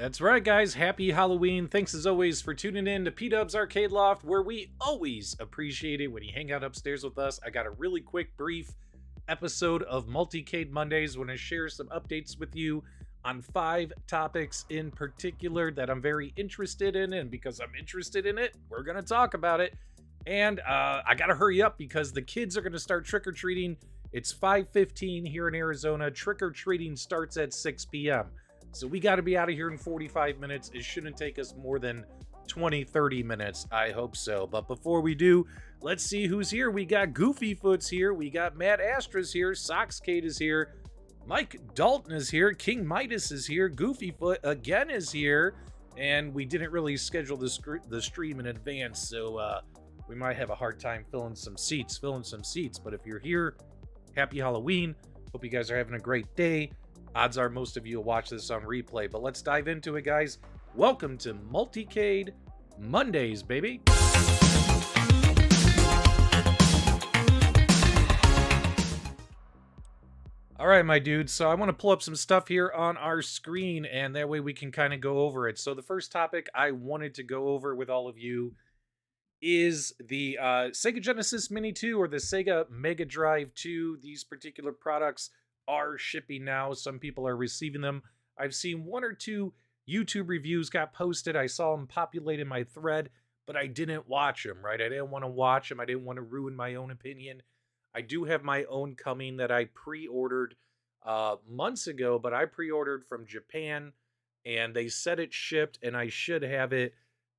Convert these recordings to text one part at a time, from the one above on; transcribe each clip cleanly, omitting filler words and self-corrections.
That's right, guys. Happy Halloween. Thanks as always for tuning in to P-Dub's Arcade Loft, where we always appreciate it when you hang out upstairs with us. I got a really quick, brief episode of Multicade Mondays when I share some updates with you on 5 topics in particular that I'm very interested in. And because I'm interested in it, we're going to talk about it. And I got to hurry up because the kids are going to start trick-or-treating. It's 5:15 here in Arizona. Trick-or-treating starts at 6 p.m. So we got to be out of here in 45 minutes. It shouldn't take us more than 20-30 minutes. I hope so. But before we do, let's see who's here. We got Goofy Foot's here. We got Matt Astra's here. Soxcade is here. Mike Dalton is here. King Midas is here. Goofy Foot again is here. And we didn't really schedule the stream in advance, so we might have a hard time filling some seats. But if you're here, happy Halloween. Hope you guys are having a great day. Odds are most of you will watch this on replay, but let's dive into it, guys. Welcome to Multicade Mondays, baby. All right, my dudes. So I want to pull up some stuff here on our screen, and that way we can kind of go over it. So the first topic I wanted to go over with all of you is the Sega Genesis Mini 2 or the Sega Mega Drive 2. These particular products are shipping now. Some people are receiving them. I've seen 1 or 2 YouTube reviews got posted. I saw them populate in my thread, but I didn't watch them, right? I didn't want to watch them. I didn't want to ruin my own opinion. I do have my own coming that I pre-ordered months ago, but I pre-ordered from Japan, and they said it shipped, and I should have it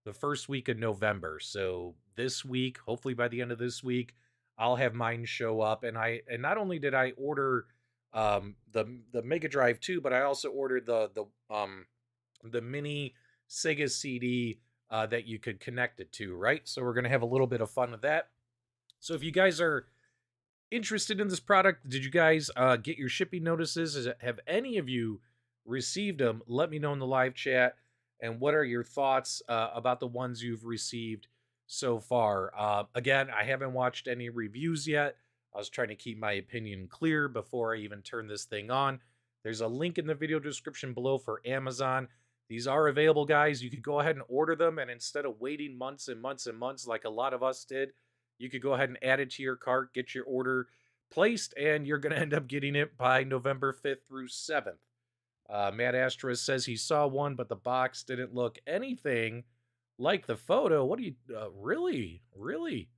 the first week of November. So this week, hopefully by the end of this week, I'll have mine show up. And not only did I order the Mega Drive 2, but I also ordered the mini Sega CD that you could connect it to, right? So we're gonna have a little bit of fun with that. So if you guys are interested in this product, did you guys get your shipping notices? Have any of you received them? Let me know in the live chat. And what are your thoughts about the ones you've received so far? Again, I haven't watched any reviews yet. I was trying to keep my opinion clear before I even turn this thing on. There's a link in the video description below for Amazon. These are available, guys. You could go ahead and order them, and instead of waiting months and months and months like a lot of us did, you could go ahead and add it to your cart, get your order placed, and you're going to end up getting it by November 5th through 7th. Matt Astra says he saw one, but the box didn't look anything like the photo. What do you... really? Really?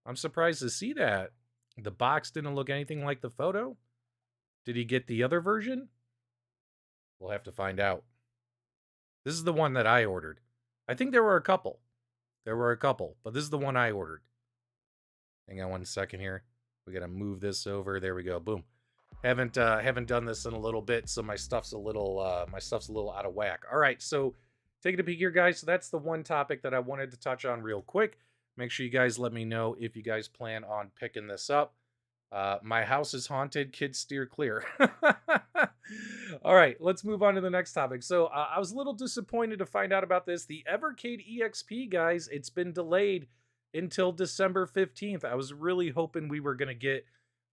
I'm surprised to see that. The box didn't look anything like the photo? Did he get the other version? We'll have to find out. This is the one that I ordered. I think there were a couple. But this is the one I ordered. Hang on one second here. We got to move this over. There we go. Boom. Haven't done this in a little bit, so my stuff's a little out of whack. All right, so taking a peek here, guys. So that's the one topic that I wanted to touch on real quick. Make sure you guys let me know if you guys plan on picking this up. My house is haunted. Kids steer clear. All right, let's move on to the next topic. So I was a little disappointed to find out about this. The Evercade EXP, guys, it's been delayed until December 15th. I was really hoping we were going to get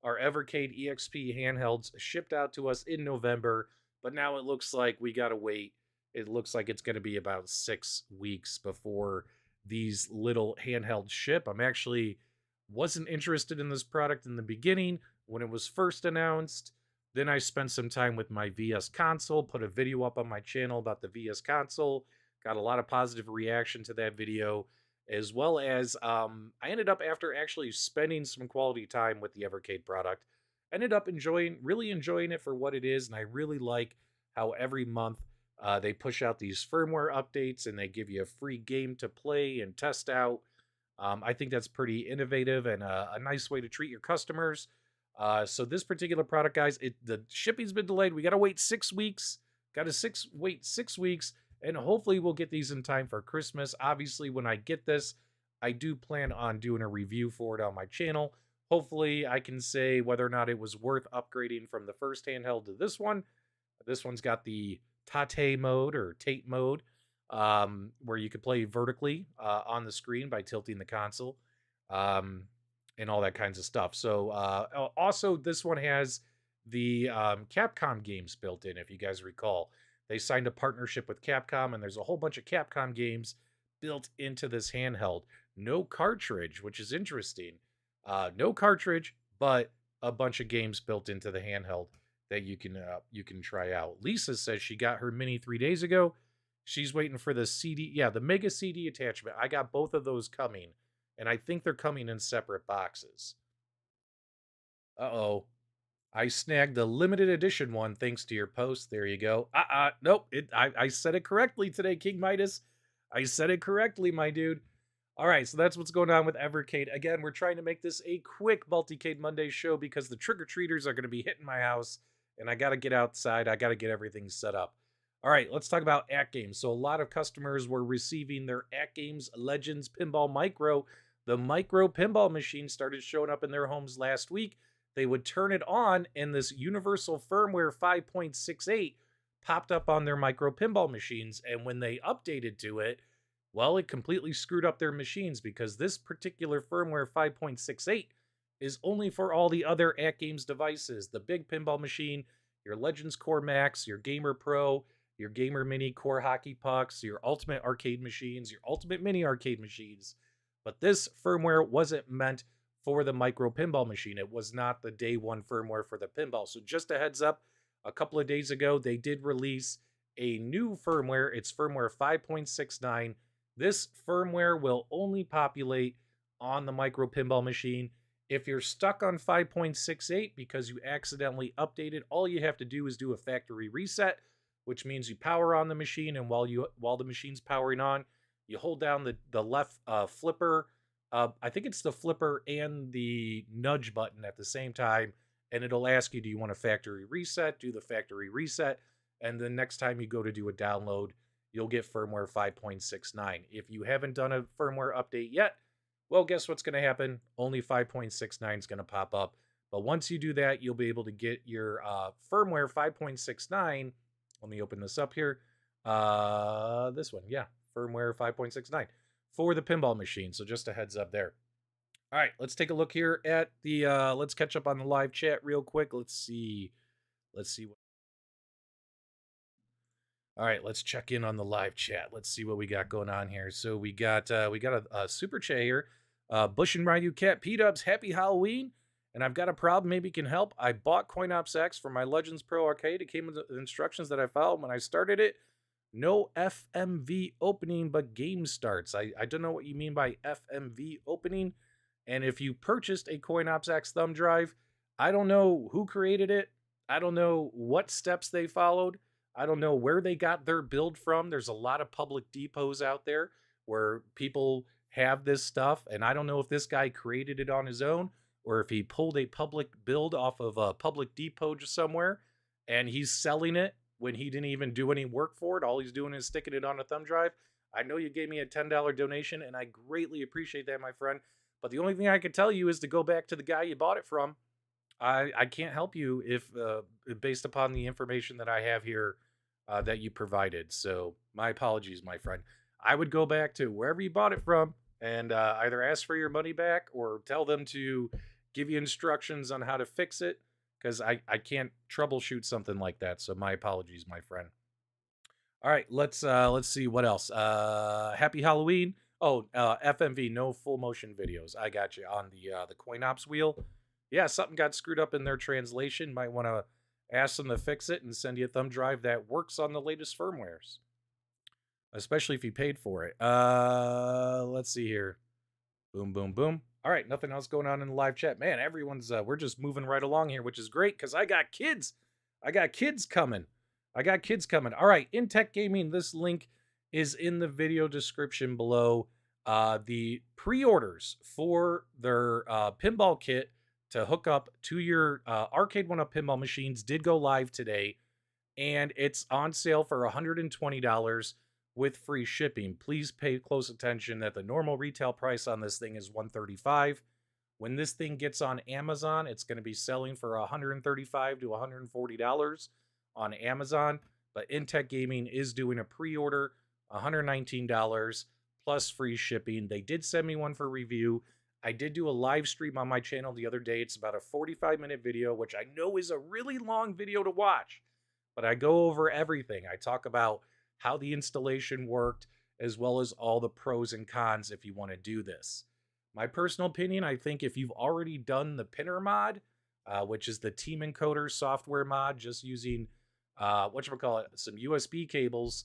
our Evercade EXP handhelds shipped out to us in November, but now it looks like we got to wait. It looks like it's going to be about 6 weeks before these little handhelds ship. I'm actually wasn't interested in this product in the beginning when it was first announced. Then I spent some time with my VS console, put a video up on my channel about the VS console, got a lot of positive reaction to that video, as well as I ended up, after actually spending some quality time with the Evercade product, ended up really enjoying it for what it is. And I really like how every month they push out these firmware updates and they give you a free game to play and test out. I think that's pretty innovative and a nice way to treat your customers. So this particular product, guys, the shipping's been delayed. We got to wait 6 weeks. Wait 6 weeks, and hopefully we'll get these in time for Christmas. Obviously, when I get this, I do plan on doing a review for it on my channel. Hopefully, I can say whether or not it was worth upgrading from the first handheld to this one. This one's got the Tate mode or Tate mode, where you could play vertically on the screen by tilting the console, and all that kinds of stuff. So also, this one has the Capcom games built in, if you guys recall. They signed a partnership with Capcom, and there's a whole bunch of Capcom games built into this handheld. No cartridge, which is interesting. No cartridge, but a bunch of games built into the handheld that you can try out. Lisa says she got her Mini 3 days ago. She's waiting for the CD, the Mega CD attachment. I got both of those coming, and I think they're coming in separate boxes. Uh-oh. I snagged the limited edition one thanks to your post. There you go. Nope. I said it correctly today, King Midas. I said it correctly, my dude. All right, so that's what's going on with Evercade. Again, we're trying to make this a quick Multicade Monday show because the trick-or-treaters are going to be hitting my house, and I got to get outside. I got to get everything set up. All right, let's talk about AtGames. So a lot of customers were receiving their AtGames Legends Pinball Micro. The micro pinball machine started showing up in their homes last week. They would turn it on, and this universal firmware 5.68 popped up on their micro pinball machines. And when they updated to it, well, it completely screwed up their machines because this particular firmware 5.68 is only for all the other AtGames devices. The big pinball machine, your Legends Core Max, your Gamer Pro, your Gamer Mini Core Hockey Pucks, your Ultimate Arcade machines, your Ultimate Mini Arcade machines. But this firmware wasn't meant for the micro pinball machine. It was not the day one firmware for the pinball. So just a heads up, a couple of days ago, they did release a new firmware. It's firmware 5.69. This firmware will only populate on the micro pinball machine. If you're stuck on 5.68 because you accidentally updated, all you have to do is do a factory reset, which means you power on the machine, and while the machine's powering on, you hold down the left flipper. I think it's the flipper and the nudge button at the same time, and it'll ask you, do you want a factory reset? Do the factory reset, and the next time you go to do a download, you'll get firmware 5.69. If you haven't done a firmware update yet, well, guess what's going to happen? Only 5.69 is going to pop up. But once you do that, you'll be able to get your firmware 5.69. Let me open this up here. This one, firmware 5.69 for the pinball machine. So just a heads up there. All right, let's take a look here at the, let's catch up on the live chat real quick. Let's see. All right, let's check in on the live chat. Let's see what we got going on here. So we got a super chat here. Bush and Ryu Cat P-Dubs, happy Halloween. And I've got a problem, maybe you can help. I bought CoinOps X for my Legends Pro Arcade. It came with the instructions that I followed when I started it. No FMV opening, but game starts. I don't know what you mean by FMV opening. And if you purchased a CoinOps X thumb drive, I don't know who created it. I don't know what steps they followed. I don't know where they got their build from. There's a lot of public depots out there where people have this stuff. And I don't know if this guy created it on his own or if he pulled a public build off of a public depot just somewhere and he's selling it when he didn't even do any work for it. All he's doing is sticking it on a thumb drive. I know you gave me a $10 donation, and I greatly appreciate that, my friend. But the only thing I can tell you is to go back to the guy you bought it from. I can't help you if based upon the information that I have here that you provided. So my apologies, my friend. I would go back to wherever you bought it from and either ask for your money back or tell them to give you instructions on how to fix it, because I can't troubleshoot something like that. So my apologies, my friend. All right, let's see what else. Happy Halloween. Oh, FMV, no full motion videos. I got you on the CoinOps wheel. Yeah, something got screwed up in their translation. Might want to ask them to fix it and send you a thumb drive that works on the latest firmwares, especially if you paid for it. Let's see here. Boom, boom, boom. All right, nothing else going on in the live chat. Man, everyone's, we're just moving right along here, which is great because I got kids. I got kids coming. All right, Intec Gaming, this link is in the video description below. The pre-orders for their pinball kit to hook up to your Arcade1Up pinball machines did go live today, and it's on sale for $120 with free shipping. Please pay close attention that the normal retail price on this thing is $135. When this thing gets on Amazon, it's going to be selling for $135 to $140 on Amazon, but Intec Gaming is doing a pre-order, $119 plus free shipping. They did send me one for review. I did do a live stream on my channel the other day. It's about a 45-minute video, which I know is a really long video to watch, but I go over everything. I talk about how the installation worked, as well as all the pros and cons if you want to do this. My personal opinion, I think if you've already done the pinner mod, which is the team encoder software mod, just using some USB cables,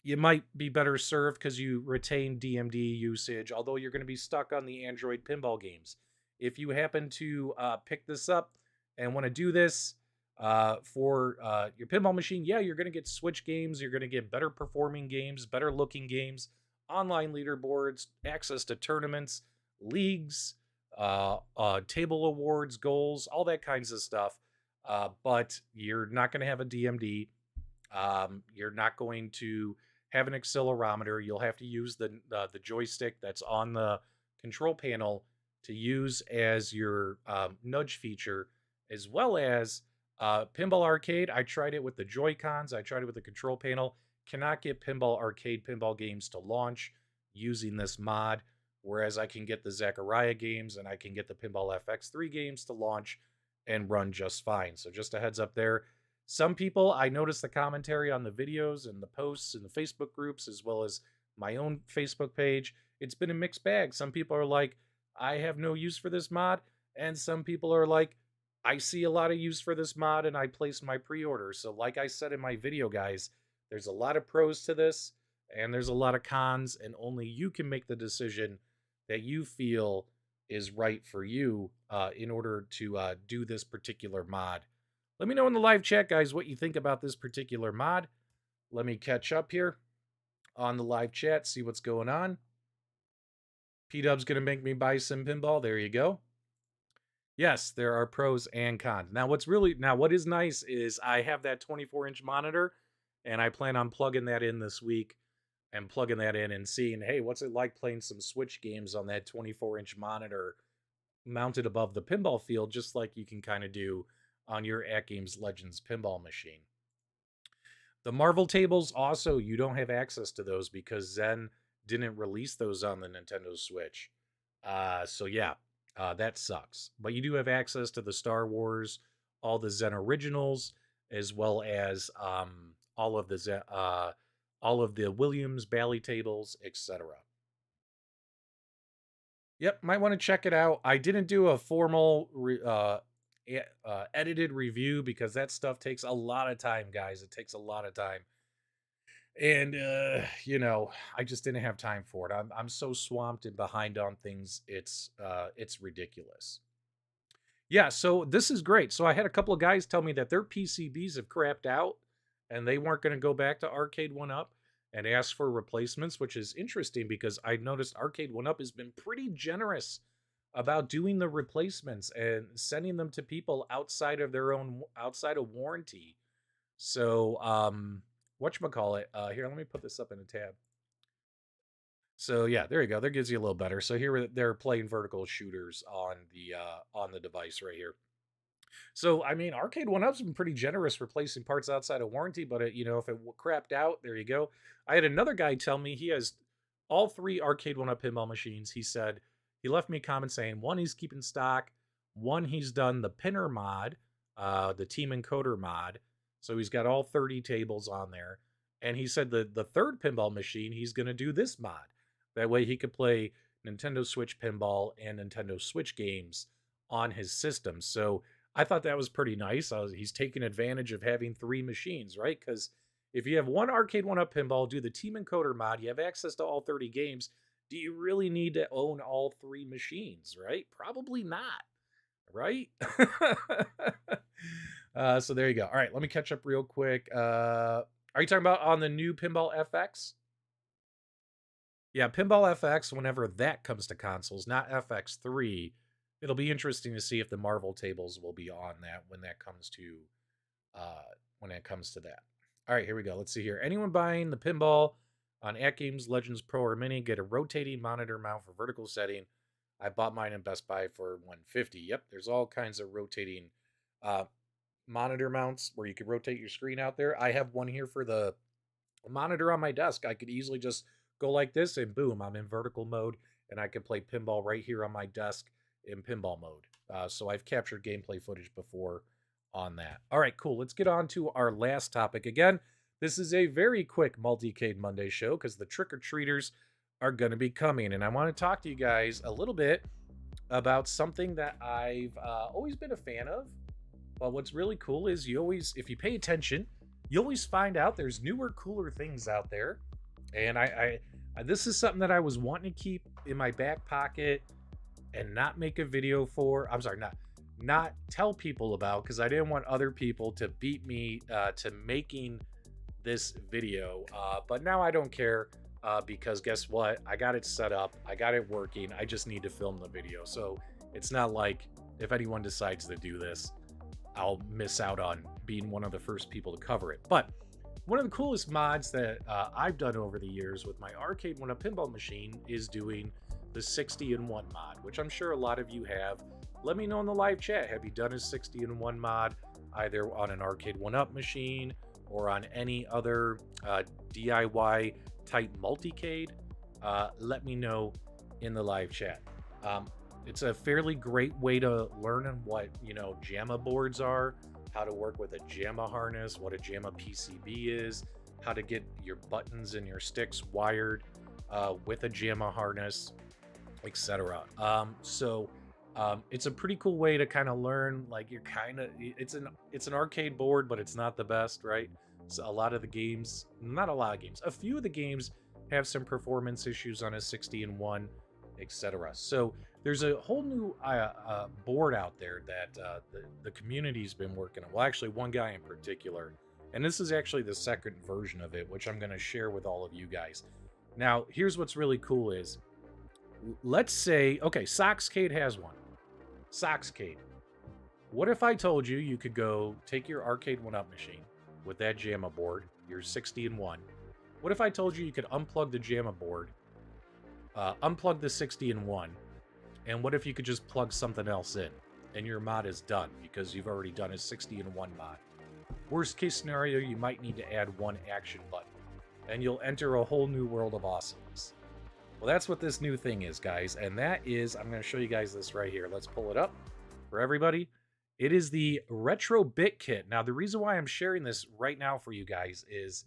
you might be better served because you retain DMD usage, although you're going to be stuck on the Android pinball games. If you happen to pick this up and want to do this for your pinball machine, yeah, you're going to get Switch games, you're going to get better performing games, better looking games, online leaderboards, access to tournaments, leagues, table awards, goals, all that kinds of stuff. But you're not going to have a DMD. You're not going to have an accelerometer. You'll have to use the joystick that's on the control panel to use as your nudge feature, as well as Pinball Arcade. I tried it with the Joy-Cons. I tried it with the control panel. Cannot get Pinball Arcade pinball games to launch using this mod, whereas I can get the Zaccaria games and I can get the Pinball FX3 games to launch and run just fine. So just a heads up there. Some people, I noticed the commentary on the videos and the posts and the Facebook groups, as well as my own Facebook page. It's been a mixed bag. Some people are like, I have no use for this mod. And some people are like, I see a lot of use for this mod and I placed my pre-order. So like I said in my video, guys, there's a lot of pros to this and there's a lot of cons, and only you can make the decision that you feel is right for you in order to do this particular mod. Let me know in the live chat, guys, what you think about this particular mod. Let me catch up here on the live chat, see what's going on. P-Dub's going to make me buy some pinball. There you go. Yes, there are pros and cons. Now, what is nice is I have that 24-inch monitor, and I plan on plugging that in this week and plugging that in and seeing, hey, what's it like playing some Switch games on that 24-inch monitor mounted above the pinball field, just like you can kind of do on your AtGames Legends pinball machine. The Marvel tables also, you don't have access to those because Zen didn't release those on the Nintendo Switch. So yeah, that sucks. But you do have access to the Star Wars, all the Zen originals, as well as all of the Williams Bally tables, etc. Yep, might want to check it out. I didn't do a formal edited review because that stuff takes a lot of time, guys. It takes a lot of time. And I just didn't have time for it. I'm so swamped and behind on things. It's ridiculous. Yeah, so this is great. So I had a couple of guys tell me that their PCBs have crapped out and they weren't going to go back to Arcade1Up and ask for replacements, which is interesting because I noticed Arcade1Up has been pretty generous about doing the replacements and sending them to people outside of warranty. So whatchamacallit, here, let me put this up in a tab. So yeah, there you go. That gives you a little better. So here they're playing vertical shooters on the device right here. So I mean, Arcade1Up's been pretty generous replacing parts outside of warranty, but if it crapped out, there you go. I had another guy tell me he has all 3 Arcade1Up pinball machines. He said he left me a comment saying one he's keeping stock, one he's done the pinner mod, the team encoder mod. So he's got all 30 tables on there. And he said the third pinball machine, he's going to do this mod. That way he could play Nintendo Switch pinball and Nintendo Switch games on his system. So I thought that was pretty nice. He's taking advantage of having 3 machines, right? Because if you have one Arcade1Up pinball, do the team encoder mod, you have access to all 30 games. Do you really need to own all 3 machines, right? Probably not, right? So there you go. All right, let me catch up real quick. Are you talking about on the new Pinball FX? Yeah, Pinball FX, whenever that comes to consoles, not FX3, it'll be interesting to see if the Marvel tables will be on that when that comes to that. All right, here we go. Let's see here. Anyone buying the pinball on AtGames Legends Pro or Mini get a rotating monitor mount for vertical setting. I bought mine in Best Buy for $150. Yep, there's all kinds of rotating monitor mounts where you can rotate your screen out there. I have one here for the monitor on my desk. I could easily just go like this and boom, I'm in vertical mode and I can play pinball right here on my desk in pinball mode. So I've captured gameplay footage before on that. All right, cool. Let's get on to our last topic. Again, this is a very quick Multicade Monday show because the trick-or-treaters are going to be coming. And I want to talk to you guys a little bit about something that I've always been a fan of. But what's really cool is if you pay attention, you always find out there's newer, cooler things out there. And this is something that I was wanting to keep in my back pocket and not make a video for. I'm sorry, not tell people about, because I didn't want other people to beat me to making this video. But now I don't care because guess what? I got it set up. I got it working. I just need to film the video. So it's not like if anyone decides to do this, I'll miss out on being one of the first people to cover it. But one of the coolest mods that I've done over the years with my Arcade1Up pinball machine is doing the 60-in-1 mod, which I'm sure a lot of you have. Let me know in the live chat, have you done a 60-in-1 mod either on an Arcade1Up machine or on any other DIY type multicade? Let me know in the live chat. It's a fairly great way to learn what, JAMA boards are, how to work with a JAMA harness, what a JAMA PCB is, how to get your buttons and your sticks wired with a JAMA harness, etc. It's a pretty cool way to kind of learn. Like it's an arcade board, but it's not the best, right? So a lot of the games, not a lot of games, a few of the games have some performance issues on a 60-in-1, etc. So there's a whole new board out there that the community's been working on. Well, actually, one guy in particular, and this is actually the second version of it, which I'm going to share with all of you guys. Now, here's what's really cool is, let's say, okay, Soxcade has one. Soxcade. What if I told you you could go take your Arcade1Up machine with that JAMA board, your 60-in-1. What if I told you you could unplug the JAMA board, unplug the 60-in-1, and what if you could just plug something else in and your mod is done because you've already done a 60-in-1 mod? Worst case scenario, you might need to add one action button and you'll enter a whole new world of awesomeness. Well, that's what this new thing is, guys, and that is, I'm going to show you guys this right here. Let's pull it up for everybody. It is the Retro Bit Kit. Now, the reason why I'm sharing this right now for you guys is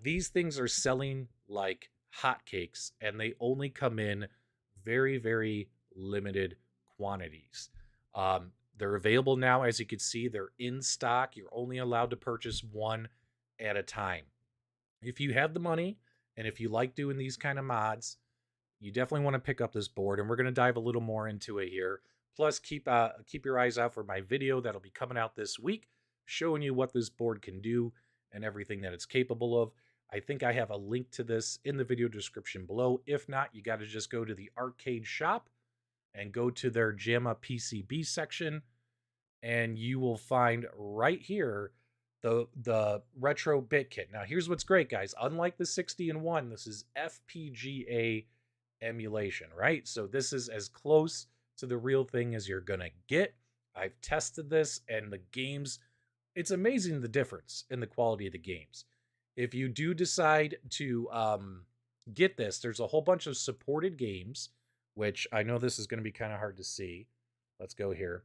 these things are selling like hotcakes, and they only come in very, very limited quantities. They're available now. As you can see, they're in stock. You're only allowed to purchase one at a time. If you have the money, and if you like doing these kind of mods, you definitely want to pick up this board, and we're going to dive a little more into it here. Plus, keep your eyes out for my video that'll be coming out this week, showing you what this board can do and everything that it's capable of. I think I have a link to this in the video description below. If not, you got to just go to the arcade shop and go to their JAMA PCB section, and you will find right here the Retro Bit Kit. Now, here's what's great, guys. Unlike the 60-in-1, this is FPGA emulation, right? So this is as close to the real thing as you're gonna get. I've tested this, and the games, it's amazing the difference in the quality of the games. If you do decide to get this, there's a whole bunch of supported games, which I know this is going to be kind of hard to see. Let's go here.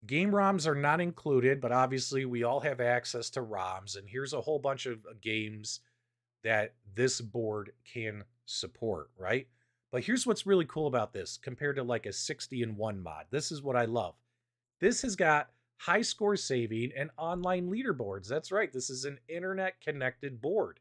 Game ROMs are not included, but obviously we all have access to ROMs, and here's a whole bunch of games that this board can support, right? But here's what's really cool about this compared to like a 60-in-1 mod. This is what I love. This has got high score saving and online leaderboards. That's right. This is an internet connected board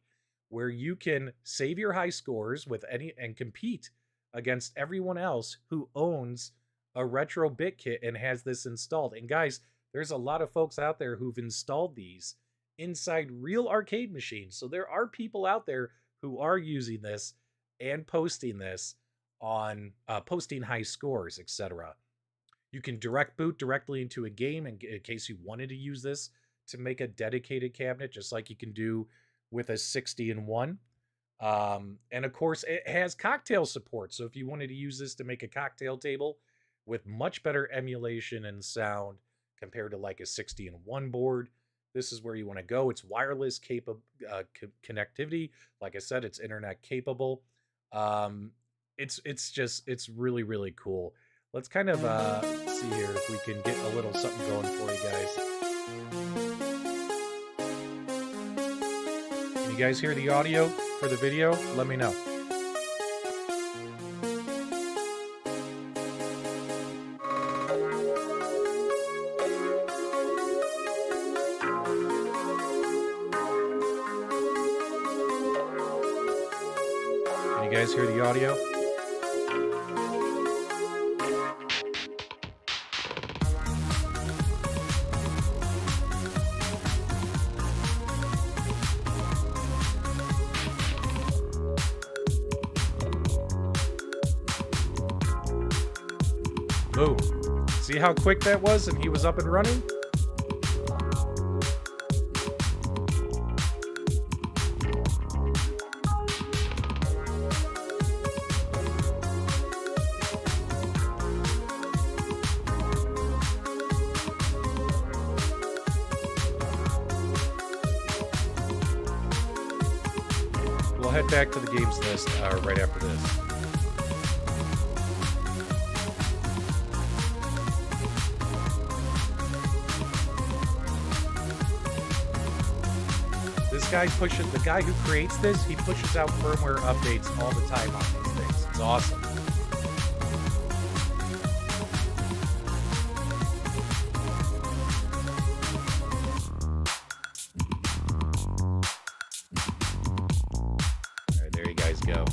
where you can save your high scores with any and compete against everyone else who owns a Retro Bit Kit and has this installed. And guys, there's a lot of folks out there who've installed these inside real arcade machines. So there are people out there who are using this and posting this on posting high scores, etc. You can direct boot directly into a game in case you wanted to use this to make a dedicated cabinet, just like you can do with a 60-in-1. And of course, it has cocktail support. So if you wanted to use this to make a cocktail table with much better emulation and sound compared to like a 60-in-1 board, this is where you want to go. It's wireless connectivity. Like I said, it's internet capable. It's really, really cool. let's kind of see here if we can get a little something going for you guys. Can you guys hear the audio for the video? Let me know. Can you guys hear the audio? Boom. See how quick that was and he was up and running? We'll head back to the games list right after this. This guy pushes, the guy who creates this, he pushes out firmware updates all the time on these things. It's awesome. All right, there you guys go.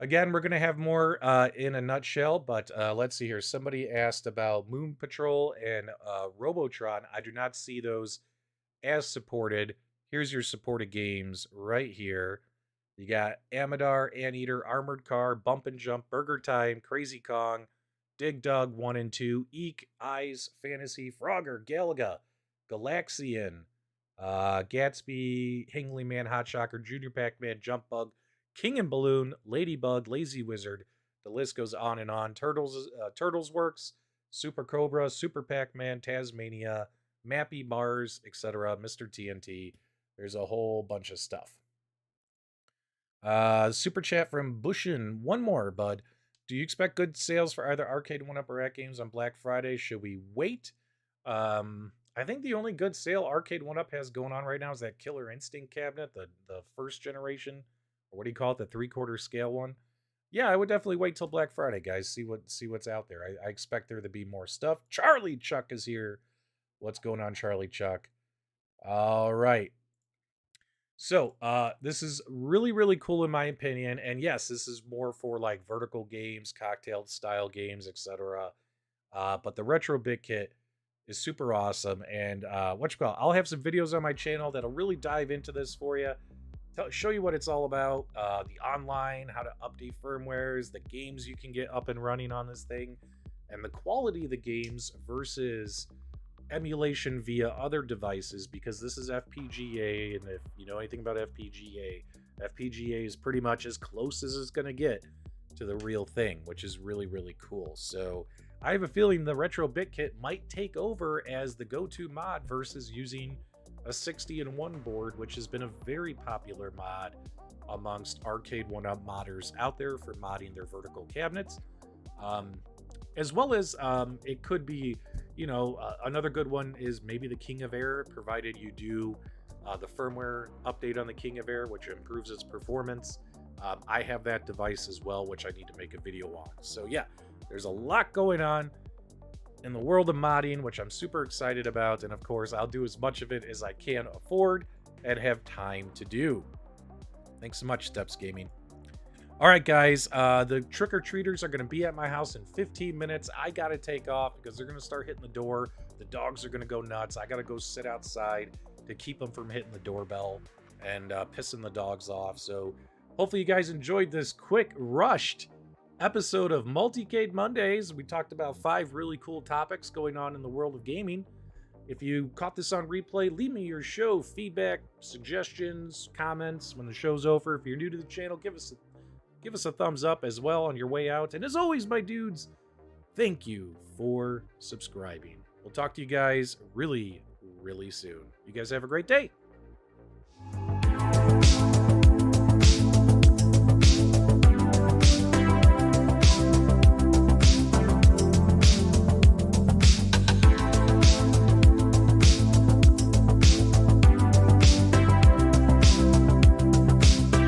Again, we're going to have more in a nutshell, but let's see here. Somebody asked about Moon Patrol and Robotron. I do not see those as supported. Here's your supported games right here. You got Amadar, Anteater, Armored Car, Bump and Jump, Burger Time, Crazy Kong, Dig Dug 1 and 2, Eek, Eyes, Fantasy, Frogger, Galaga, Galaxian, Gatsby, Hingley Man, Hot Shocker, Junior Pac-Man, Jump Bug, King and Balloon, Ladybug, Lazy Wizard, the list goes on and on. Turtles Works, Super Cobra, Super Pac-Man, Tasmania, Mappy Mars, etc., Mr. TNT. There's a whole bunch of stuff. Super chat from Bushin. One more, bud. Do you expect good sales for either Arcade1Up or AtGames on Black Friday? Should we wait? I think the only good sale Arcade1Up has going on right now is that Killer Instinct cabinet, the first generation. Or what do you call it? The 3/4 scale one. Yeah, I would definitely wait till Black Friday, guys. See what's out there. I expect there to be more stuff. Charlie Chuck is here. What's going on, Charlie Chuck? All right. So, this is really, really cool in my opinion. And yes, this is more for like vertical games, cocktail style games, etc. But the retro bit kit is super awesome. And I'll have some videos on my channel that'll really dive into this for you. Show you what it's all about, the online, how to update firmwares, the games you can get up and running on this thing, and the quality of the games versus emulation via other devices, because this is FPGA, and if you know anything about FPGA is pretty much as close as it's going to get to the real thing, which is really, really cool. So I have a feeling the Retro Bit Kit might take over as the go-to mod versus using a 60-in-1 board, which has been a very popular mod amongst Arcade1Up modders out there for modding their vertical cabinets. As well as it could be, another good one is maybe the King of Air, provided you do the firmware update on the King of Air, which improves its performance. I have that device as well, which I need to make a video on. So yeah, there's a lot going on in the world of modding, which I'm super excited about, and of course I'll do as much of it as I can afford and have time to do. Thanks so much, Steps Gaming. All right, guys, the trick-or-treaters are going to be at my house in 15 minutes. I got to take off because they're going to start hitting the door. The dogs are going to go nuts. I got to go sit outside to keep them from hitting the doorbell and pissing the dogs off. So hopefully you guys enjoyed this quick, rushed episode of Multicade Mondays. We talked about 5 really cool topics going on in the world of gaming. If you caught this on replay, leave me your show feedback, suggestions, comments when the show's over. If you're new to the channel, give us a thumbs up as well on your way out. And as always, my dudes, thank you for subscribing. We'll talk to you guys really, really soon. You guys have a great day.